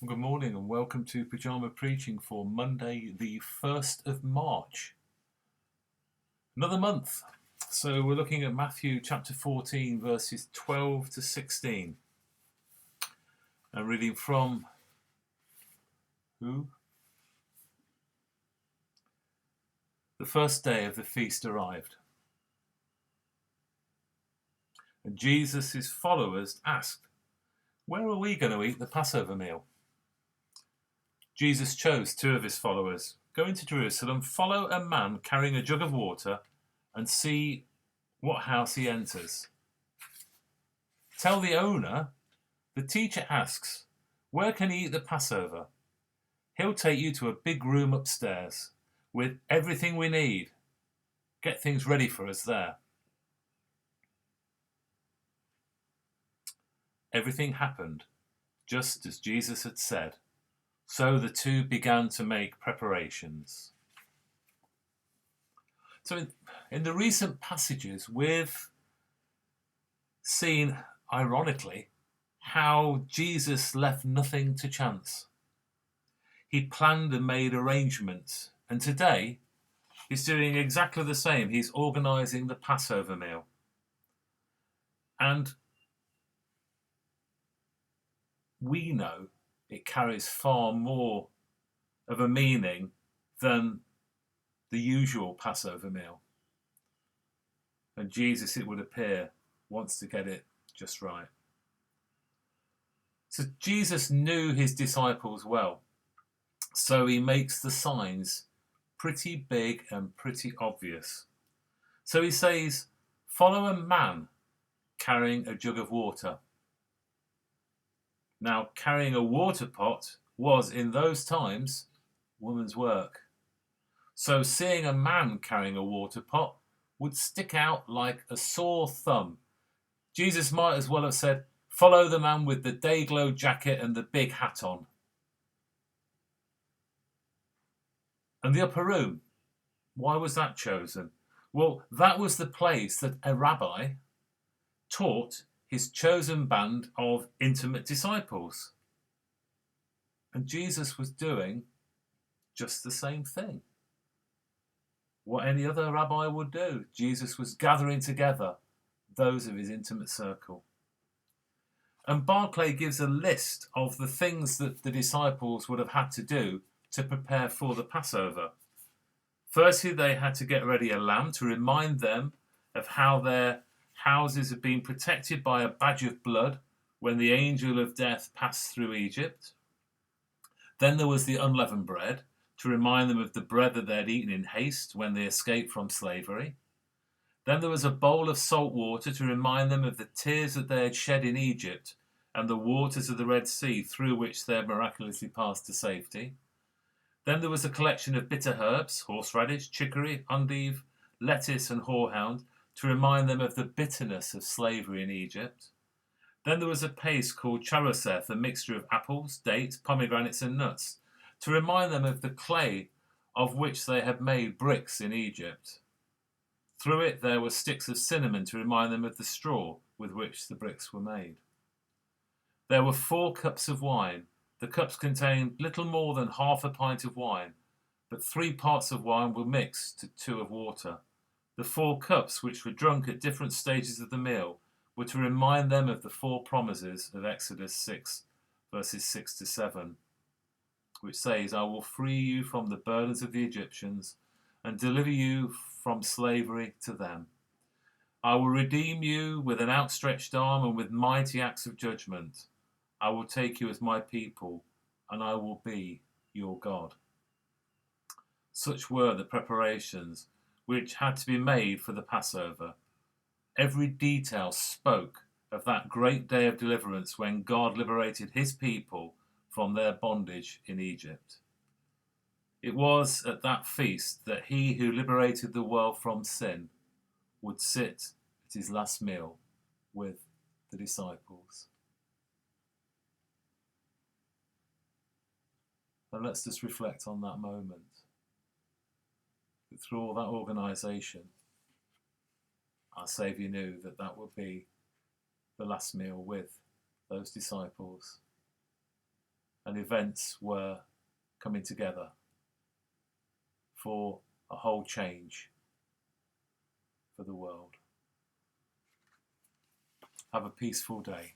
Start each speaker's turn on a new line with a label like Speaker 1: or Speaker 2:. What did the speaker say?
Speaker 1: Good morning and welcome to Pyjama Preaching for Monday, the 1st of March. Another month. So we're looking at Matthew chapter 14, verses 12 to 16. And reading from who? The first day of the feast arrived. And Jesus' followers asked, "Where are we going to eat the Passover meal?" Jesus chose two of his followers. "Go into Jerusalem, follow a man carrying a jug of water, and see what house he enters. Tell the owner, the teacher asks, where can he eat the Passover? He'll take you to a big room upstairs with everything we need. Get things ready for us there." Everything happened just as Jesus had said. So the two began to make preparations. So in the recent passages, we've seen, ironically, how Jesus left nothing to chance. He planned and made arrangements, and today he's doing exactly the same. He's organising the Passover meal. And we know it carries far more of a meaning than the usual Passover meal. And Jesus, it would appear, wants to get it just right. So Jesus knew his disciples well. So he makes the signs pretty big and pretty obvious. So he says, follow a man carrying a jug of water. Now, carrying a water pot was, in those times, woman's work. So seeing a man carrying a water pot would stick out like a sore thumb. Jesus might as well have said, follow the man with the day-glow jacket and the big hat on. And the upper room, why was that chosen? Well, that was the place that a rabbi taught his chosen band of intimate disciples. And Jesus was doing just the same thing. What any other rabbi would do. Jesus was gathering together those of his intimate circle. And Barclay gives a list of the things that the disciples would have had to do to prepare for the Passover. Firstly, they had to get ready a lamb to remind them of how their houses had been protected by a badge of blood when the angel of death passed through Egypt. Then there was the unleavened bread to remind them of the bread that they had eaten in haste when they escaped from slavery. Then there was a bowl of salt water to remind them of the tears that they had shed in Egypt and the waters of the Red Sea through which they had miraculously passed to safety. Then there was a collection of bitter herbs, horseradish, chicory, endive, lettuce and horehound, to remind them of the bitterness of slavery in Egypt. Then there was a paste called charoseth, a mixture of apples, dates, pomegranates and nuts, to remind them of the clay of which they had made bricks in Egypt. Through it there were sticks of cinnamon to remind them of the straw with which the bricks were made. There were 4 cups of wine. The cups contained little more than half a pint of wine, but 3 parts of wine were mixed to 2 of water. The 4 cups, which were drunk at different stages of the meal, were to remind them of the 4 promises of Exodus 6, verses 6 to 7, which says, I will free you from the burdens of the Egyptians and deliver you from slavery to them. I will redeem you with an outstretched arm and with mighty acts of judgment. I will take you as my people, and I will be your God. Such were the preparations which had to be made for the Passover. Every detail spoke of that great day of deliverance when God liberated his people from their bondage in Egypt. It was at that feast that he who liberated the world from sin would sit at his last meal with the disciples. And let's just reflect on that moment. That through all that organisation, our Saviour knew that that would be the last meal with those disciples. and events were coming together for a whole change for the world. Have a peaceful day.